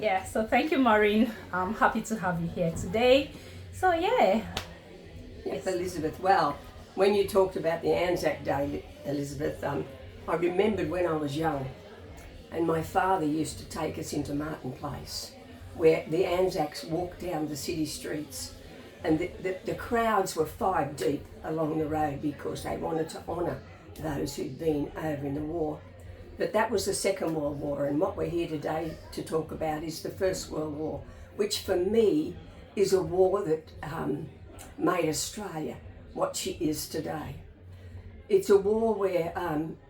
Yeah, so thank you, Maureen. I'm happy to have you here today. So yeah, Yes, Elizabeth. Well, when you talked about the Anzac Day, Elizabeth, I remembered when I was young, and my father used to take us into Martin Place, where the Anzacs walked down the city streets, and the crowds were five deep along the road because they wanted to honour those who'd been over in the war. But that was the Second World War, and what we're here today to talk about is the First World War, which for me is a war that made Australia what she is today. It's a war where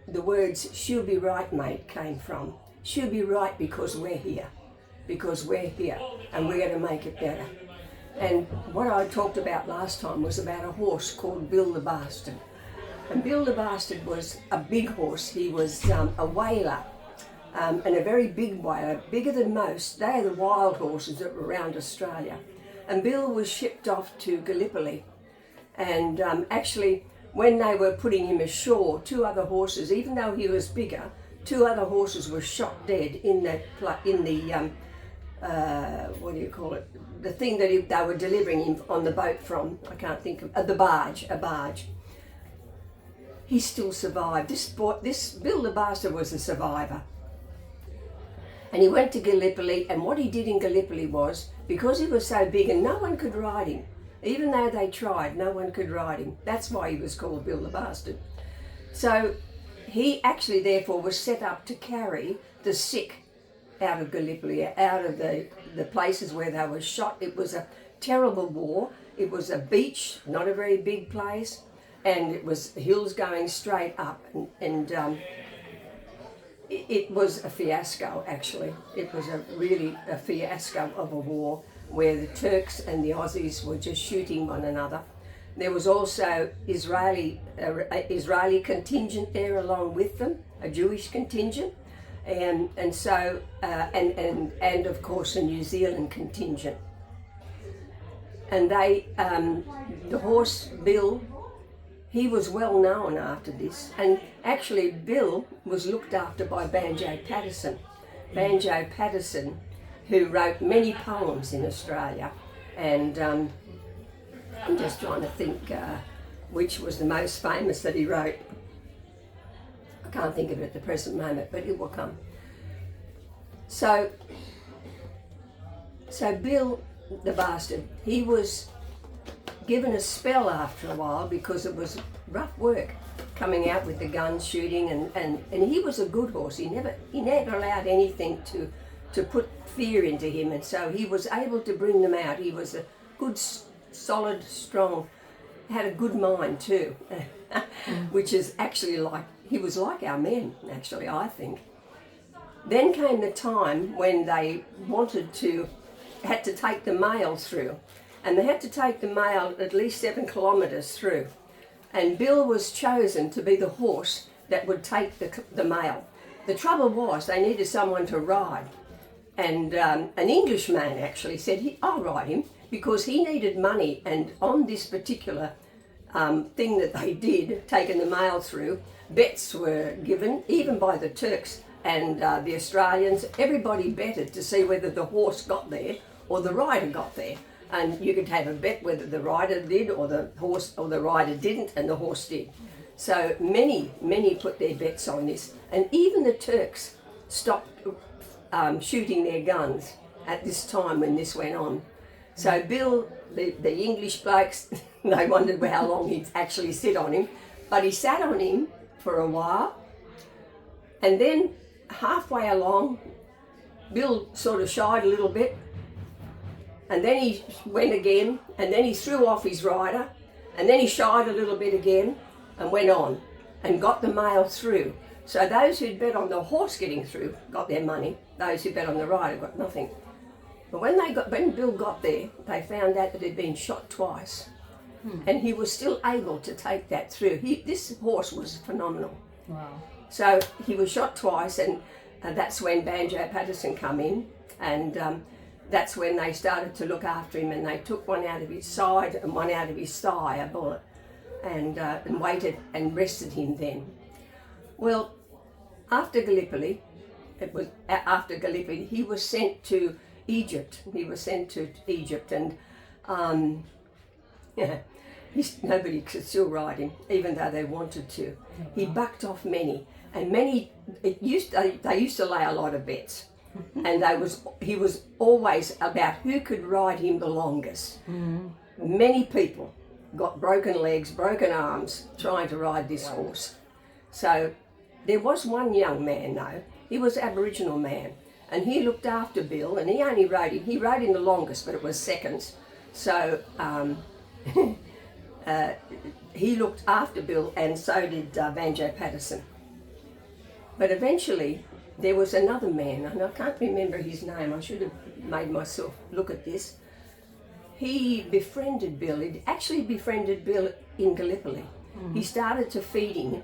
the words "she'll be right, mate" came from. She'll be right because we're here, and we're going to make it better. And what I talked about last time was about a horse called Bill the Bastard. And Bill the Bastard was a big horse. He was a whaler, and a very big whaler, bigger than most. They are the wild horses that were around Australia. And Bill was shipped off to Gallipoli. And actually, when they were putting him ashore, two other horses, even though he was bigger, two other horses were shot dead in the what do you call it? The thing that they were delivering him on the boat from. I can't think of a barge. He still survived. This Bill the Bastard was a survivor. And he went to Gallipoli, and what he did in Gallipoli was, because he was so big and no one could ride him, even though they tried, no one could ride him. That's why he was called Bill the Bastard. So he actually therefore was set up to carry the sick out of Gallipoli, out of the places where they were shot. It was a terrible war. It was a beach, not a very big place, and it was hills going straight up, and it was a fiasco, actually. It was really a fiasco of a war where the Turks and the Aussies were just shooting one another. There was also Israeli contingent there along with them, a Jewish contingent, and of course a New Zealand contingent. And the horse Bill, he was well known after this, and actually Bill was looked after by Banjo Paterson. Banjo Paterson, who wrote many poems in Australia, and I'm just trying to think which was the most famous that he wrote. I can't think of it at the present moment, but it will come. So Bill the Bastard, he was given a spell after a while because it was rough work coming out with the guns shooting, and he was a good horse. He never allowed anything to put fear into him, and so he was able to bring them out. He was a good, solid, strong, had a good mind too, which is actually he was like our men, actually, I think. Then came the time when they had to take the mail through, and they had to take the mail at least 7 kilometres through. And Bill was chosen to be the horse that would take the mail. The trouble was they needed someone to ride. And an Englishman actually said, I'll ride him, because he needed money. And on this particular thing that they did, taking the mail through, bets were given, even by the Turks and the Australians. Everybody betted to see whether the horse got there or the rider got there. And you could have a bet whether the rider did or the horse, or the rider didn't and the horse did. So many put their bets on this, and even the Turks stopped shooting their guns at this time when this went on. So Bill, the English blokes, they wondered how long he'd actually sit on him, but he sat on him for a while, and then halfway along, Bill sort of shied a little bit, and then he went again, and then he threw off his rider, and then he shied a little bit again, and went on, and got the mail through. So those who'd bet on the horse getting through got their money, those who bet on the rider got nothing. But when Bill got there, they found out that he'd been shot twice, and he was still able to take that through. This horse was phenomenal. wow. So he was shot twice, and that's when Banjo Paterson come in, and that's when they started to look after him, and they took one out of his side and one out of his thigh, a bullet, and waited and rested him then. Well, after Gallipoli, it was after Gallipoli, he was sent to Egypt. He was sent to Egypt, and yeah, nobody could still ride him, even though they wanted to. He bucked off many, and many. They used to lay a lot of bets, and he was always about who could ride him the longest. Many people got broken legs, broken arms trying to ride this horse. So there was one young man though. He was an Aboriginal man, and he looked after Bill, and he only rode him. He rode him the longest, but it was seconds. So he looked after Bill, and so did Banjo Patterson. But eventually, there was another man, and I can't remember his name. I should have made myself look at this. He befriended Bill. He actually befriended Bill in Gallipoli. He started to feed him,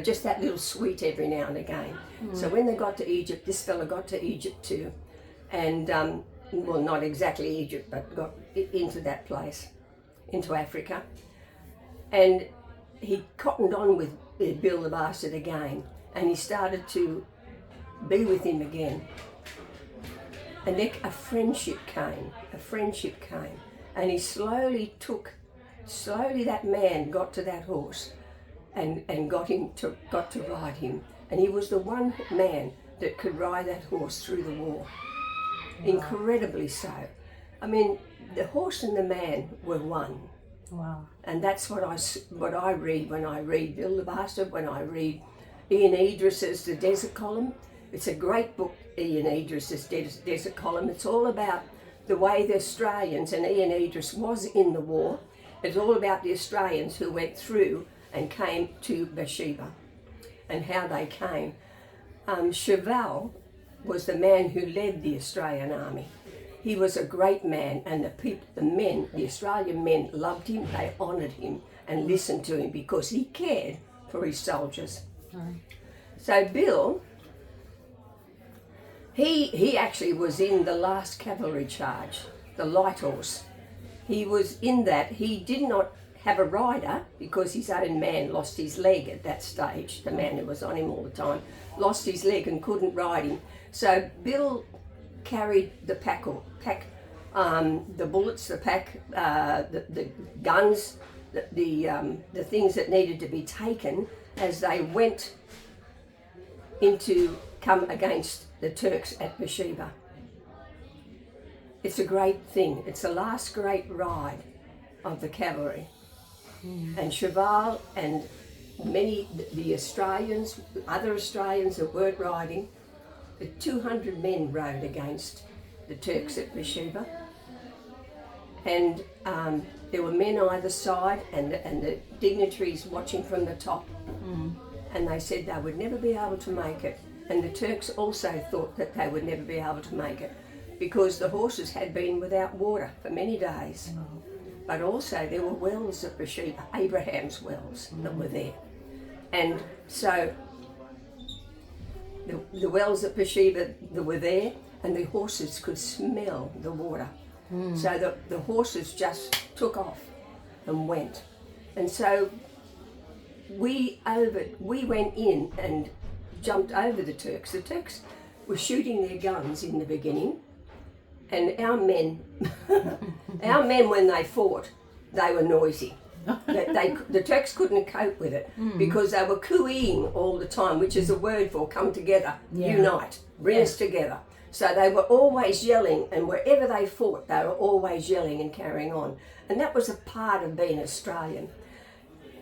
just that little sweet every now and again. So when they got to Egypt, this fella got to Egypt too. And, well, not exactly Egypt, but got into that place, into Africa. And he cottoned on with Bill the Bastard again. And he started to be with him again. And then a friendship came. And he slowly that man got to that horse and got to ride him. And he was the one man that could ride that horse through the war. Wow. Incredibly so. I mean, the horse and the man were one. Wow. And that's what I read when I read Bill the Bastard, when I read Ian Idris's The Desert Column. It's a great book, Ian Idris's Desert Column. It's all about the way the Australians, and Ian Idris was in the war. It's all about the Australians who went through and came to Beersheba and how they came. Cheval was the man who led the Australian army. He was a great man, and the Australian men loved him, they honoured him and listened to him because he cared for his soldiers. So Bill, he actually was in the last cavalry charge, the light horse. He was in that. He did not have a rider because his own man lost his leg at that stage. The man who was on him all the time lost his leg and couldn't ride him. So Bill carried the the bullets, the guns, the things that needed to be taken as they went come against the Turks at Beersheba. It's a great thing. It's the last great ride of the cavalry. And Cheval and the Australians, other Australians that weren't riding, the 200 men rode against the Turks at Beersheba. And there were men either side and the dignitaries watching from the top. And they said they would never be able to make it. And the Turks also thought that they would never be able to make it because the horses had been without water for many days. But also there were wells at Beersheba, Abraham's wells that were there. And so the wells at Beersheba that were there, and the horses could smell the water. So the horses just took off and went. And so we went in and jumped over the Turks. The Turks were shooting their guns in the beginning, and our men, when they fought, they were noisy. The Turks couldn't cope with it because they were cooeying all the time, which is a word for come together, unite, bring us together. So they were always yelling, and wherever they fought, they were always yelling and carrying on. And that was a part of being Australian.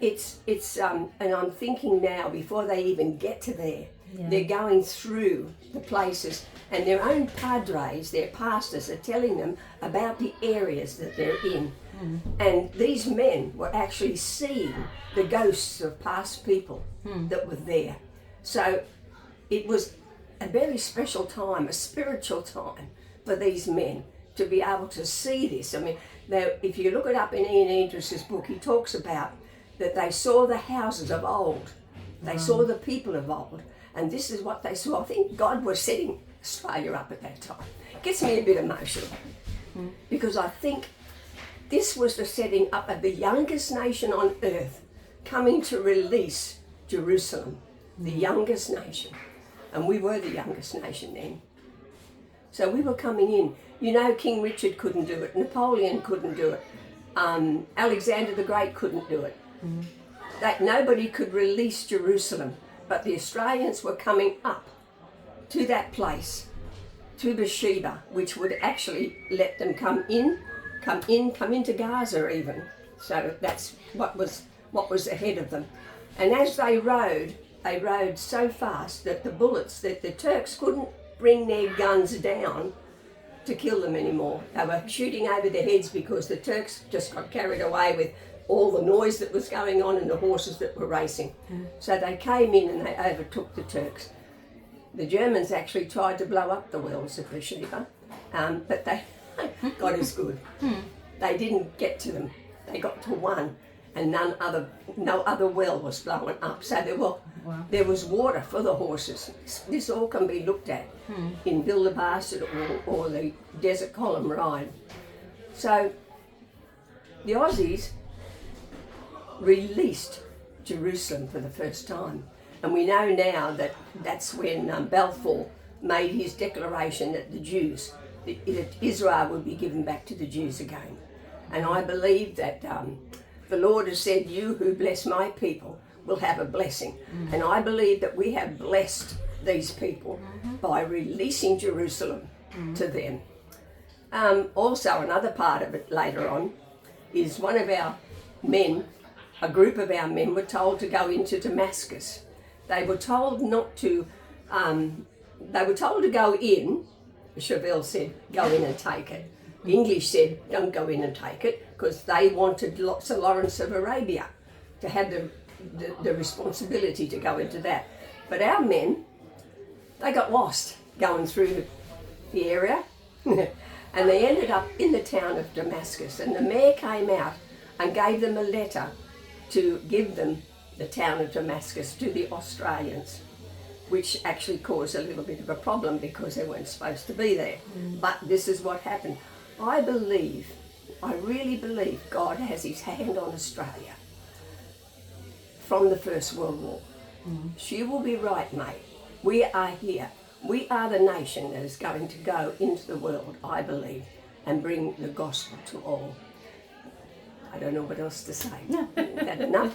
And I'm thinking now, before they even get to there, they're going through the places, and their own padres, their pastors, are telling them about the areas that they're in. And these men were actually seeing the ghosts of past people that were there. So it was a very special time, a spiritual time for these men to be able to see this. I mean, if you look it up in Ian Idris's book, he talks about that they saw the houses of old. They saw the people of old. And this is what they saw. I think God was setting Australia up at that time. It gets me a bit emotional because I think this was the setting up of the youngest nation on earth coming to release Jerusalem, the youngest nation. and we were the youngest nation then. So we were coming in. You know, King Richard couldn't do it, Napoleon couldn't do it, Alexander the Great couldn't do it. That nobody could release Jerusalem, but the Australians were coming up to that place, to Beersheba, which would actually let them come into Gaza even. So that's what was ahead of them. And as they rode so fast that the Turks couldn't bring their guns down to kill them anymore. They were shooting over their heads because the Turks just got carried away with all the noise that was going on and the horses that were racing. So they came in and they overtook the Turks. The Germans actually tried to blow up the wells of Beersheba, but they got as good. They didn't get to them. They got to one, and no other well was blown up. So there was water for the horses. This all can be looked at in Build a Bastard or the Desert Column Ride. So the Aussies released Jerusalem for the first time. And we know now that that's when Balfour made his declaration that that Israel would be given back to the Jews again. And I believe that the Lord has said, you who bless my people will have a blessing. And I believe that we have blessed these people by releasing Jerusalem to them. Also, another part of it later on is one of our men, a group of our men were told to go into Damascus. They were told not to, they were told to go in. Chauvel said, go in and take it. The English said, don't go in and take it, because they wanted Sir Lawrence of Arabia to have the responsibility to go into that. But our men, they got lost going through the area and they ended up in the town of Damascus, and the mayor came out and gave them a letter to give them the town of Damascus to the Australians, which actually caused a little bit of a problem because they weren't supposed to be there. But this is what happened. I really believe God has his hand on Australia from the First World War. She will be right, mate. We are here. We are the nation that is going to go into the world, I believe, and bring the gospel to all. I don't know what else to say. Is that enough?